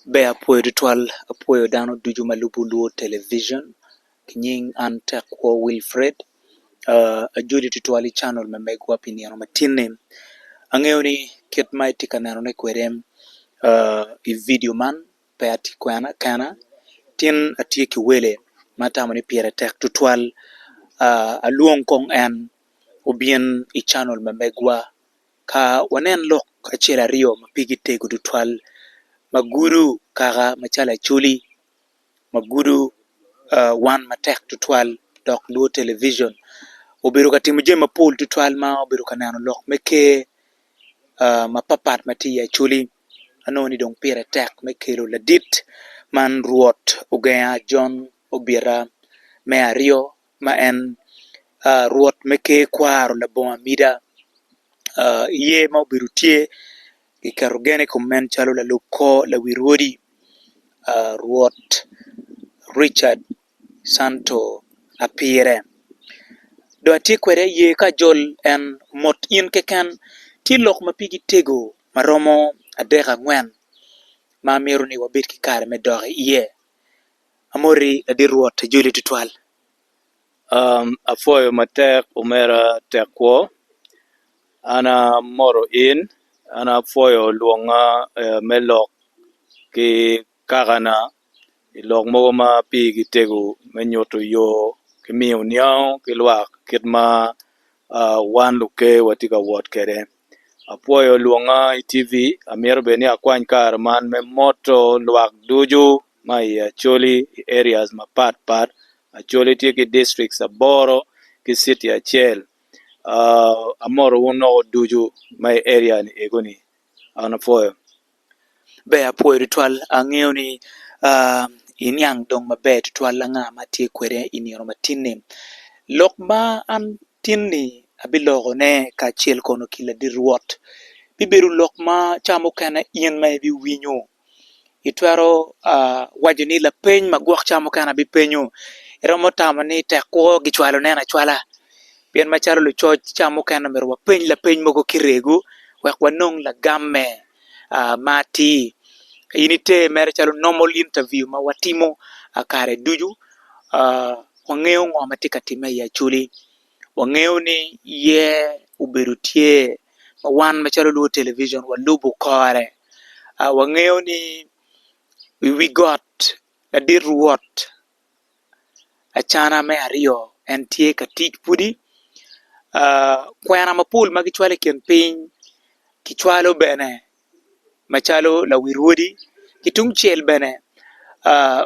Be apuoyo ritual apuoyo dano duju malubu luo television kinying an Tekwo Wilfred ajudi rituali channel memegwa piniano matine ang'eyo ni ket mai tika neno ne kwerem i video man pe ati kwana kana tin atie kiwele matamo ni piere tek tutwal aluong kong en ubien i channel memegwa ka wanen lok achiel ariyo mapigi tego tutwal maguru kaka machala chuli maguru wan matek tutwal dok luo television obiro katimo je mapul tutwal ma obiro kaneno lok meke mapapat matiya chuli anoni dong pire tek mekelo ladit man Rwot Ogenga John Obira me ario ma en Rwot meke kwaro la boma mida ye ma obiro tie ikarogene komen chalo la lupko la wirwodi Rwot Richard Santo apire do ati kwere ye ka jol en mot in keken ti lok mapigi tego maromo adeka ngwen ma mero ni wabit ki kare me doge iye amori adi Rwot joli tutwal afoyo matek umera tekwo ana moro in ana afoyo luonga melok ki kakana ilok mogo ma pi gitego menyoto yo kimiyo niao kilwak kitma wan luke watika wot kede afoyo luonga i TV amiro beni akwany kar man me moto lwak duju ma i Acholi areas ma pat Acholi tie ki districts aboro ki city achiel amoro uno duju ma area ni egoni an afoyo be apuoyo ritual ang'eyo ni inyang dong maber tutwal anga matie kwere inioro matine lok ma an tinni abilogo ne ka chiel kono kila di Rwot biberu lok ma chamo kana ien ma bi winyo itwaro wajo ni la peny magwak chamo kana bi penyo eromo tamo ni Tekwo gichwalo nena chwala pien machalo lo choch chamo kana merwa peny la peny mogo kirego wek wanong la gamme mati inite mere chalo normal interview ma watimo kare duju wang'eyo ng'oma tika time ya chuli wang'eyo ni ye ubedo tie wan machalo luo television walubu kore wang'eyo ni we got adi Rwot achana me ariyo en tie ka tich pudi kwena mapul magichwale kien piny kichwalo bene machalo la wirwodi kitung chiel bene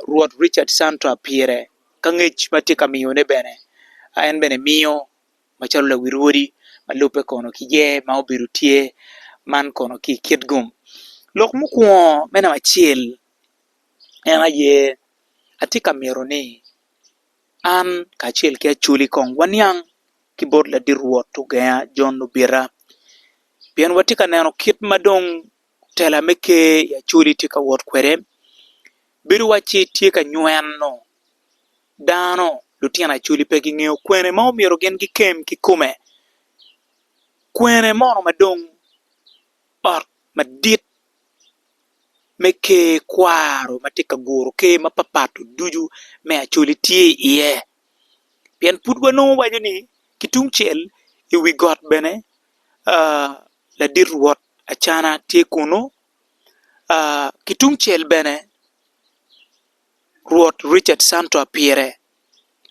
Rwot Richard Santo apire kang'ech matika miyo ne bene en bene miyo machalo la wirwodi malupe kono kiye ma obiro tie man kono ki kitgum lok mukuo mena machiel en aye atika miro ni an kachiel ki Acholi kong wanyang kibod la di Rwot Ogenga John Obira pien watika neno kit madong tela meke ya Acholi tika wot kwere biru wachi tie ka nywen no dano lutiana Acholi pe ging'eyo kwene ma omiro gen gi kem kikume kwene mono madong ot madit meke kwaro matika goro ke mapapato duju me Acholi tie iye pien put wano wajo ni kitung chiel iwi got bene la di Rwot achana tie kuno kitung chiel bene Rwot Richard Santo apire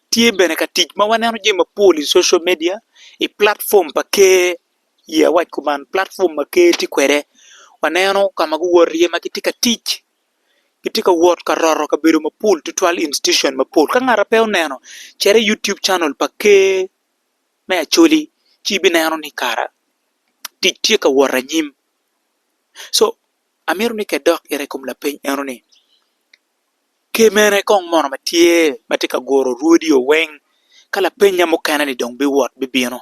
tie bene ka tich ma waneno je mapul i social media i platform pa ke ya wach kuman platform ma ke ti kwere waneno kama guworie ma kitika tich kitika wot ka roro ka bedo mapul tutwal institution mapul ka ng'ara pe oneno chere YouTube channel pa ke me Acholi chi bi neno ni kara tich tie ka wora nyim so amiro ni kedok ere kum la piny eno ni kemene kong mono matie matika goro ruodi o weng kala penya mo kana ni dong bi wot bi bino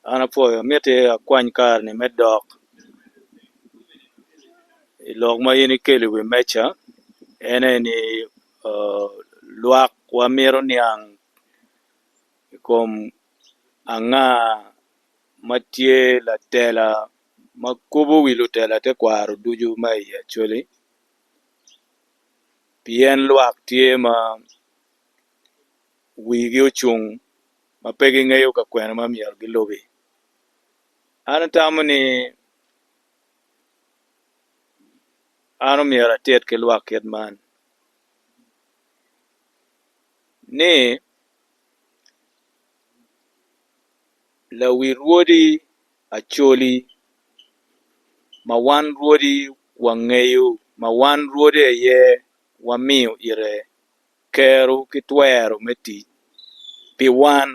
an afoyo miete akwany kar ni medok ilok ma yini keli wi mecha ene ni lwak wamiro niang kom anga matie la tela ma kubo wilu tela te kwaro duju ma i Acholi pien luak tye ma wigi ochung ma pe ging'eyo ka kweno ma myero gilubi. An tamo ni an omyero ated ki lwak kit man ni lawi Rwodi Acholi ma wan Rwodi wang'eyo ma wan Rwodi aye wamiyo ire kero ki twero me tic pi wan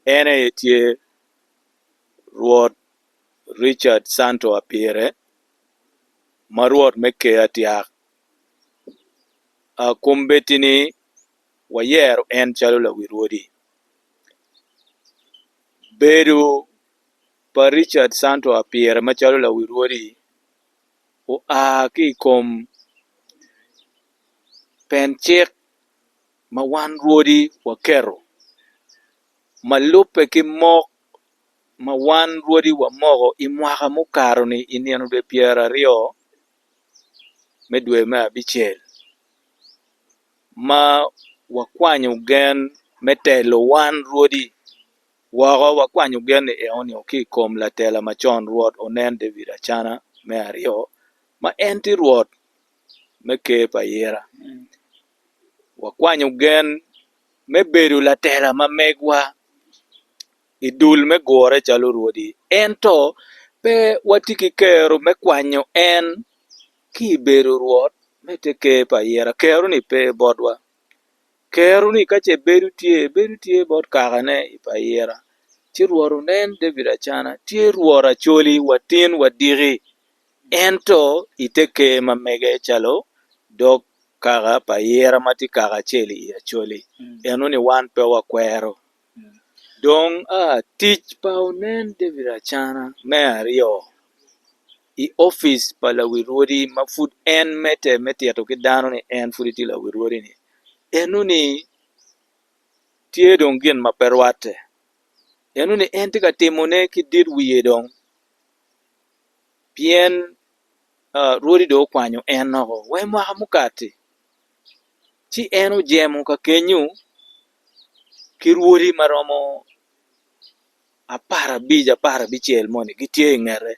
en aye tye Rwot Richard Santo Apire ma Rwot me ke atyak. Kum beti ni wayero en calo lawi Rwodi. Bedo pa Richard Santo Apire ma calo lawi Rwodi o ki kom pen cik ma wan Rwodi wakero ma lupe ki mok ma wan Rwodi wamoko i mwaka mukaro ni i nino dwe 20 me dwe me abicel ma wakwanyo gen me telo wan Rwodi woko wakwanyo gen ni eoni ki kom latela machon Rwot Onen David Achana me aryo ma en ti Rwot me ke payira. Wakwanyo gen me bedo latela ma megwa idul me gore calo Rwodi ento pe watiki kero me kwanyo en ki bedo Rwot me te ke payira. Kero ni pe bodwa, kero ni kache bedo tie bod kakane i payira ci Rwot Onen David Achana tie Rwot Acholi watin wadiki ento ite ke ma mege calo dok kaka payira mati kaka cheli i Acholi eno ni wan pe wakwero dong tic pa Onen David Achana me aryo i office pa lawi Rwodi ma fud en mete me tieto ki dano ni en fud iti lawi Rwodi ni eno ni tye dong gin ma pe rwatte eno ni en ti ka timone ki dit wiye dong pien Rwodi do okwanyo en noko we mwaka mukati ci en ojemo ka kenyo ki Rwodi maromo 15 moni gitye i ng'ete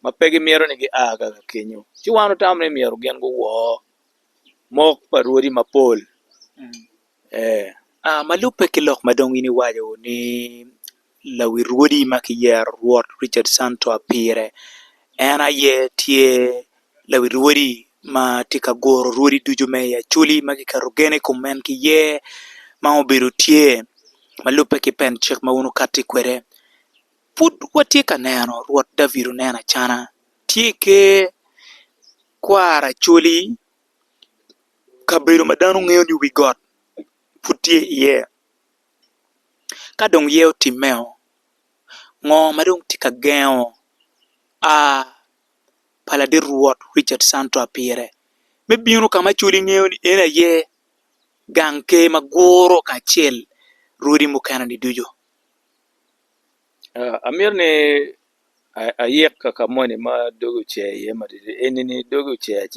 ma pe gimyero ni gi kaka kenyo ci wan otam ni myero gen guwo mok pa Rwodi mapol. Malupe ki lok madong ini wajo ni lawi Rwodi ma ki yer Rwot Richard Santo Apire en aye tye lawi Rwodi ma ti ka goro Rwodi duju me Acholi ma ki karo gene kum en ki ye ma obedo tye malupe ki pen cik ma unu kati kwede pud watye ka neno Rwot David Onen Achana tye ke Kwaro Acholi kabedo ma dano ng'eyo ni wi got pud tye iye ka dong ye otimeo ng'o ma dong ti ka geng'o paladi Rwot Richard Santo Apire me bino kama Acholi ng'eyo ni en aye gang ke ma guro kacel Rwodi mukene ni dujo. Amir ni ayek kaka moni ma dogo che ye ma eni ni dogo che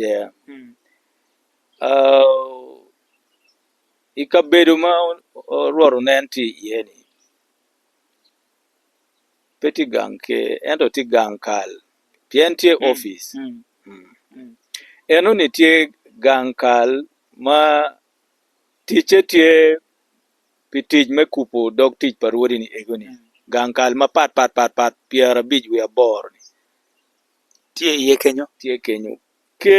i kabedo ma Rwot Onen ti iye ni pe ti gang ke ento ti gang kal pien tye office eno ni tye gang kal ma tiche tye pi tic me kupo dog tic pa Rwodi ni ego ni gang kal ma pat 50 wi aboro ni tye iye kenyo ke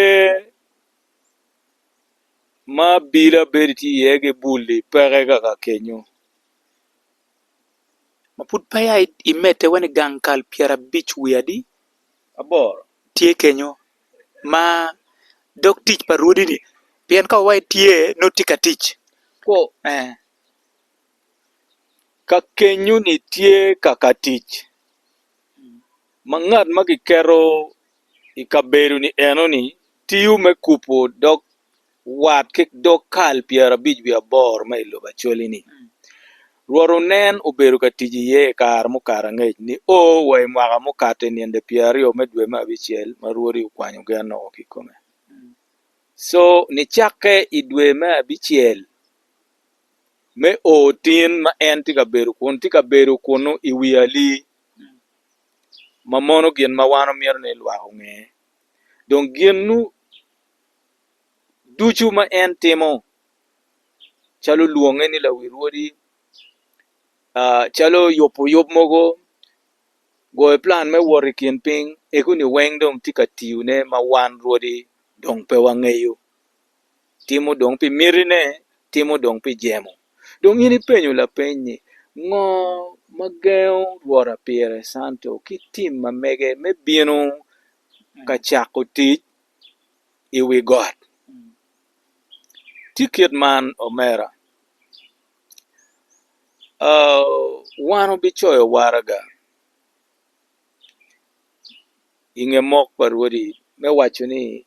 ma bila bedi ti iye gi bulli peke kaka kenyo ma pud pa ya imete wani gang kal 50 wi adi aboro tye kenyo ma dok tic pa Rwodi ni pien ka wai tye no ti ka tic ko ka kenyo ni tye kaka tic ma ng'at ma kikero i kabedo ni eno ni tiyo me kupo dok wat ki dok kal 50 wi aboro ma i lobo Acholi ni Ruoro nen obedo ka tiji ye kar mokara ng'ech ni we mwaka mokate niende 20 me dwe ma abichiel ma ruodi okwanyo gen oko kikome. So ni chake i dwe me abichiel me tin ma en tika bedo kuno i wi ali ma mono gin ma wan omiero ni lwak ong'e. Dong gin nu ducu ma en timo chalo luonge ni la wi ruodi, chalo yob mogo, goyo plan me wori kin piny ekuni weng dong tika tiune ma wan ruodi dong pe wang'eyo. Timo dong pi mirine, timo dong pi jemo. Dong in ipenyo la piny ni ng'o mageo Rwot Apire Santo ki tim ma mege me bino ka chako tich i wi got. Tikit man omera. Wan obichoyo waraga. Ing'e mok pa ruodi me wacho ni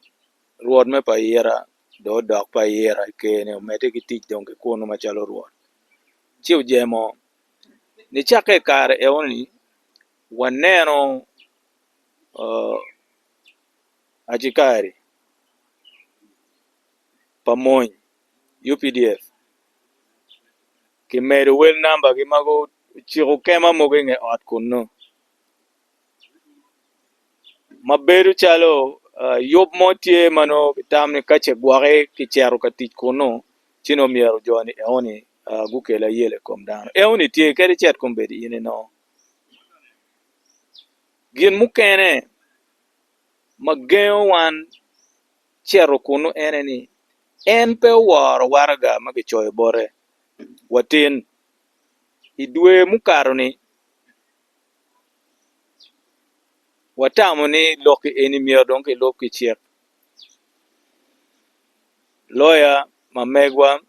Ruot me pa yiera do dok pa yiera kene omete ki tich donge kuno machalo Ruot. Chiw jemo. Ni chake kare eoni waneno achikari pamony UPDF kimedo wel namba gi mago chiko kema mogo ing'e ot kuno mabedo chalo yob motie mano bitamni kache gwake kichero ka tich kuno chino miero joni eoni gukela yele kom dano eoni tie kedi chet kom bedi ine no gin mukene mageo wan chero kuno ene ni en pe woro waraga magichoyo bore watin idwe mukaro ni watamo ni loki eni miero donke loki chiek loya mamegwa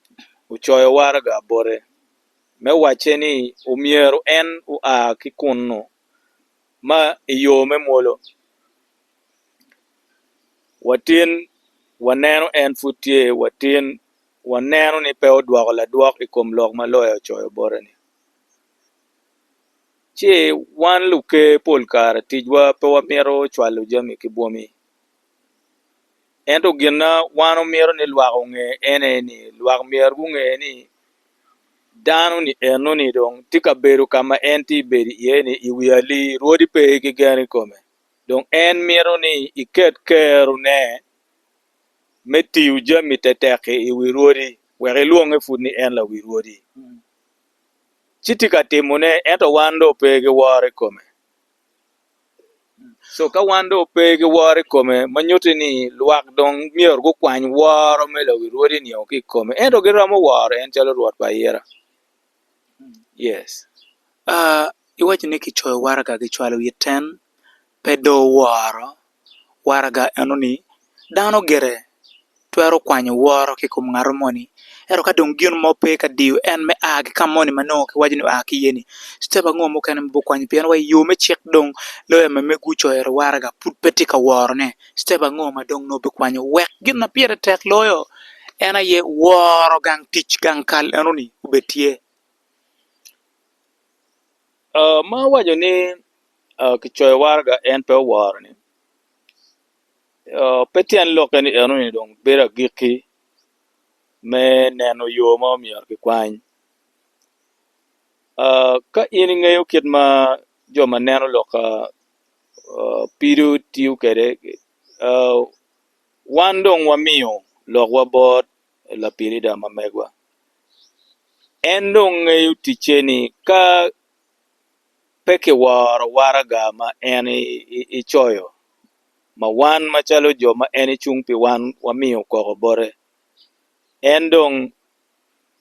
uchoyo waraga bore me wache ni umiero en kikuno ma iyo me muolo watin waneno en futie watin waneno ni pe odwoko la dwok ikom lok ma loya ochoyo bore ni che wan luke pol kara tijwa pe wamiero chwalo jami kibuomi ento gina wan omiero ni lwak ong'e ene ni lwak mier gung'e ni dano ni eno ni dong tika bedo kama en ti bedi iye ni iwi ali ruodi pe gigeni kome dong en miero ni iket kero ne me tiyo jami teteke iwi ruodi wek iluonge fut ni en la wi ruodi chitika timone ento wando pe giwore kome so ka wando pe giwore kome manyote ni lwak dong mier go kwany woro me la wi ruodi ni oki kome ento giromo woro en chalo Ruot pa yiera. Yes. Iwacho ni kichoyo waraga gichwalo yiten pedo woro waraga enoni dano gere twero kwanyo woro kikum ng'aro moni ero ka dong gin mope ka diyo en me agi kamoni mano kiwacho ni aki yeni step ang'o mokene mbo kwanyo pian wa yo me chik dong loya me gucho ero waraga put peti ka woro ne step ang'o ma dong no be kwanyo wek gin na piere tek loyo ena ye woro gang tich gang kal enoni ubetie. Ma wacho ni kichoyo waraga en pe woro ni petian loke ni eno ni dong bera giki me neno yo ma omier ki kwany ka in ng'eyo kit ma joma neno loka pido tiyo kede wan dong wamiyo lok wabot la pirida mamegwa en dong ng'eyo tiche ni ka peke waro waraga ma en ichoyo ma wan machalo joma en ichung' pi wan wamiyo koko bore en dong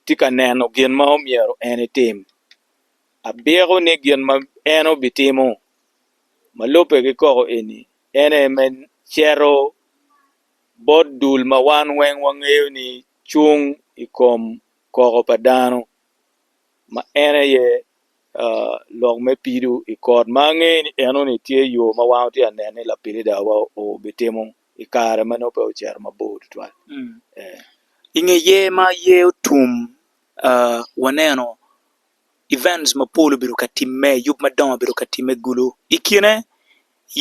tika neno gin ma omiero en itim abiego ni gin ma en obitimo malope gi koko eni en eme chero bod dul ma wan weng wang'eyo ni chung ikom koko pa dano ma ene ye lok me pido ikot ma ng'e ni eno ni tie yo ma wan ti anene la pirida wa obitimo ikare manope ocher mabor twal. Ing'e ye ma ye otum waneno events mapolo biro ka time yub madongo biro ka time gulu ikine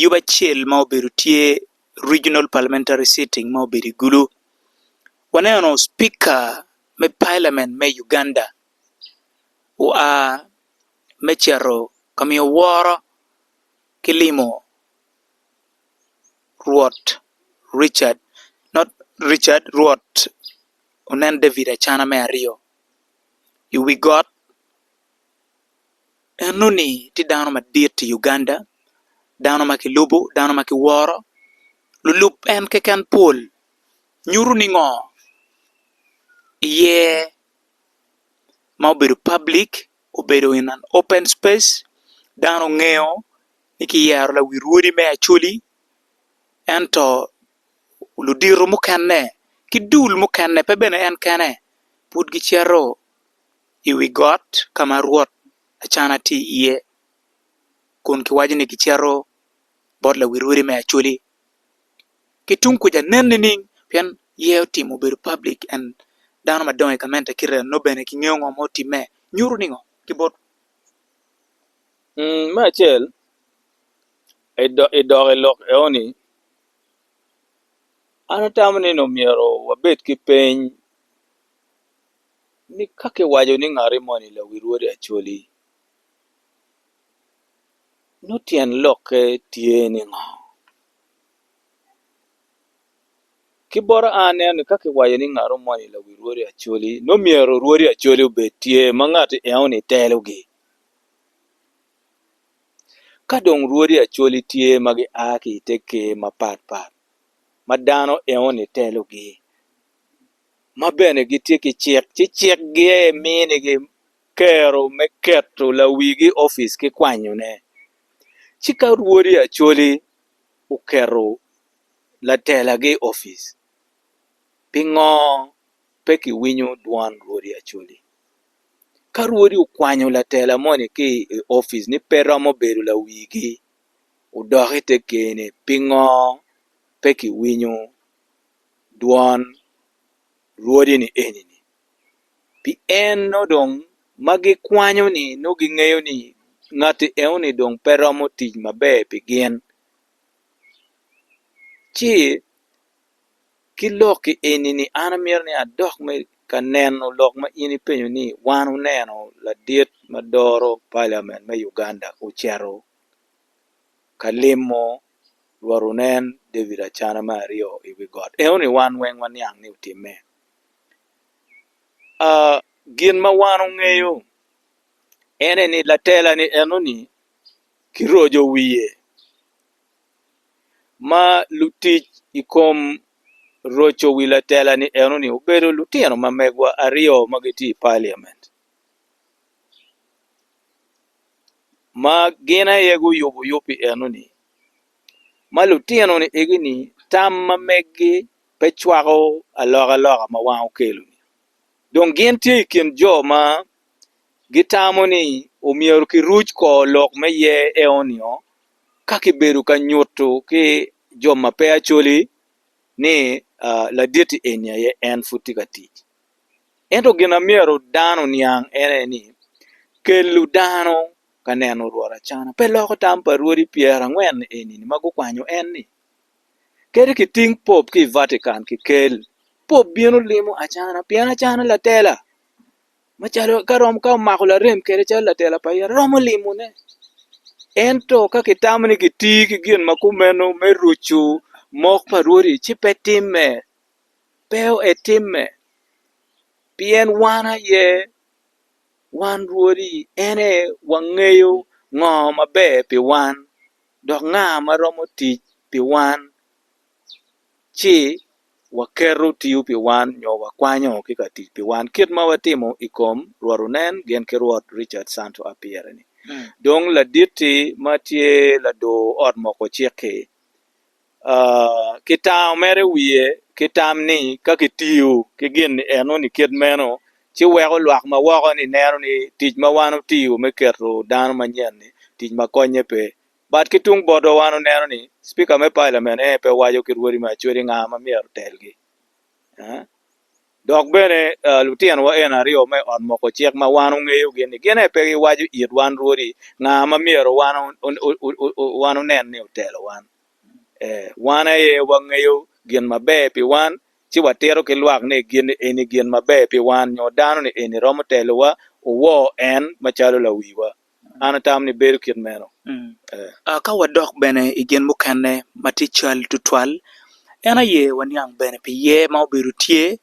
yub achiel ma obedo tie regional parliamentary sitting ma obedo gulu waneno speaker me parliament me Uganda wa mechero kamiyo woro kilimo Rwot Rwot unen David achana me ario you we got enuni ti dano madit ti Uganda dano makilubu dano makiworo lulup en keken pol nyuru ni ngo iye ma obedo public obedo in an open space dano ngeo ikiyaro la wiruodi me Acholi ento ludiru mukene kidul mukene pe bene en kene pud gichero iwi got kama Rwot achana ti iye kun kiwajini gichero bot la wiruodi me Acholi kitung kuja nenning pian yeo timo bedo public and dano madongo kamenta kire no bene kingeo ngo mo time nyuru ningo kibot machel idore lok eoni an atamni no miero wabet ki piny ni kake wajo ni ng'ari moni la Rwot Acholi notien loke tie ni ng'o kiboro ane ni kake wajo ni ng'aro moni la Rwot Acholi no miero Rwot Acholi obet tie ma ng'ato eoni telogi ka dong Rwot Acholi tie magi aki teke mapat ma dano eoni telogi ma bene gitie kichiek gi e mini gi kero me keto la wigi office ki kwanyone chika Rwot Acholi ukero la tela gi office pingo peki winyo duan Rwot Acholi ka Rwot ukwanyo la tela moni ki office ni pero mo bedo la wigi udoke te kene pingo peki winyo duan Rwot ni enini pi en no dong magi kwanyo ni no ging'eyo ni ng'ati eoni dong pero mo tij maber pi gin chi kiloki enini an amir ni adok me ka neno lok ma ini penyo ni wan uneno la dit madoro parliament me Uganda uchero kalimo dwaro nen David achana ma ario iwi got eoni wan weng waniang ni utime gin ma wan ung'eyo ene ni latela ni enoni kirojo wiye ma lutich ikom rocho wi latela ni enoni ubedo lutino ma megwa ario magiti parliament ma gina yego yupi enoni ma lutino ni igini tam ma meggi pe chwago aloga ma wan ukelo ni dong gin tie ikin jo ma gitamo ni umiero ki ruch ko lok me ye eonio kaki bedo ka nyuto ki jo ma pe Acholi ni la dieti enya ye en futi ka tich ento gina miero dano niang ene ni kelu dano ka neno Rwot achana pe loko tam pa Rwodi 40 enini mago kwanyo en ni kere ki ting pop ki Vatican ki kel pop bino limo achana pian achana latela machalo karom ka mako la rem kere chalo latela pa ya romo limo ne ento ka kitamni kiti ki gin makumeno me ruchu mok pa Rwodi chi pe time peo e time pien wana ye wan Rwodi ene wang'eyo ng'o maber pi wan dok ng'a maromo tich pi wan chi wakero tiyo pi wan nyo wakwanyo kika tich pi wan kit ma watimo ikom Rwot nen gen ki Rwot Richard Santo Appiah ni dong la diti ma tie la do ot moko chiki kitao mere wiye kitam ni ka kitiyo ki gin eno ni kit meno chi weko lwak ma woko ni neno ni tich ma wan utiyo me keto dano manyen ni tich ma konye pe bat kitung bodo wan neno ni speaker me parliament pe wajo ki Rwodi ma Acholi ng'a ma miero telgi dok bene lutien wa en ario me on moko chiek ma wan ung'eyo gini gine pe giwajo it wan ruodi ng'a ma miero wan unen ni otelo wan wan aye wang'eyo gin maber pi wan ci watero ki lwak ni gin eni gin maber pi wan nyo dano ni eni romo telowa uwo en machalo lawiwa an tam ni bedo kit meno ka wadok bene igen mukene matichal tutwal en aye waniang bene pi ye ma obedo tie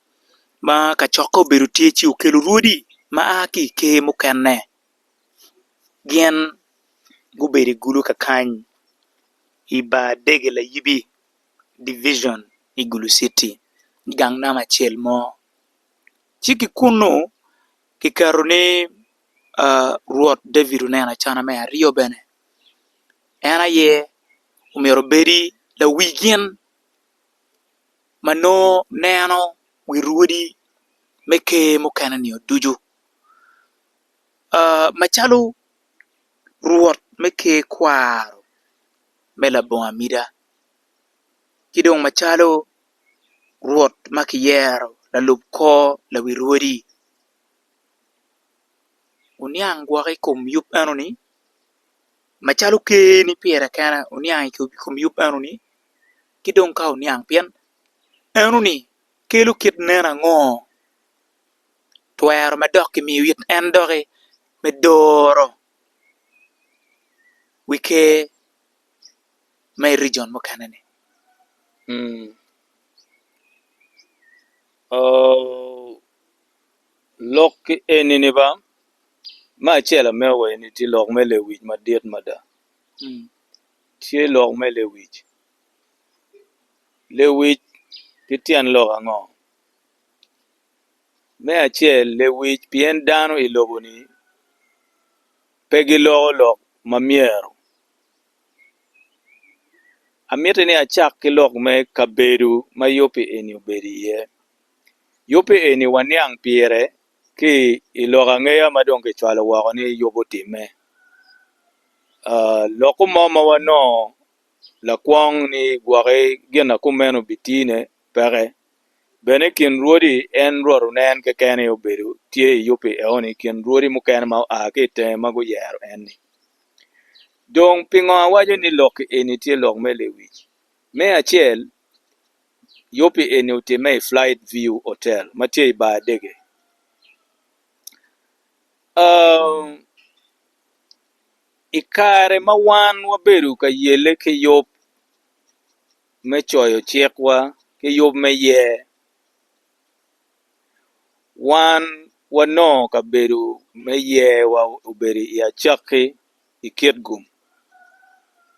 ma kachoka obedo tie ci okelo ruodi ma aki ke mukene gien gubedo gulu kakany iba dege la yibi division igulu city gang nama chiel mo chiki kuno kikaro ni Rwot David unena chana me ario bene en aye umero bedi la wigien mano neno wi ruodi meke mukene ni oduju machalo Rwot meke kwaro mela bonga mida kidong machalo Rwot makiyero la lubko la wi ruodi uniang gwaki kum yup enoni machalo keni pira kana uniang kum yup enoni kidong ka uniang pien enoni kelo kit nena ngo twero madok miwit en dogi medoro wike may region mo kanani lok enini ba ma chela mewe ni ti lok me le wich ma diet mada tie lok me le wich ti tien lok ang'o me achiel le wich pien dano ilobo ni pegi lok mamiero amiete ni achak ki lok me kabedu ma yopi eni obedi iye yopi eni waniang pire ki ilok ang'eya madong ki chwalo wako ni yobo time loko mo ma wano la kwong ni gwake gina kumeno bitine peke bene kin ruodi en ruoru nen ke kene obedo tie yopi eoni kin ruodi mukene ma ki te mago yero enni dong pingo awajo ni lok eni tie lok me lewich me achiel yopi eni utime flight view hotel matie i ba dege ikare ma wan wabedo ka yele ke yop me choyo chiekwa ke yop me ye wan wano ka bedo me ye wa obedo i achaki i kiet gum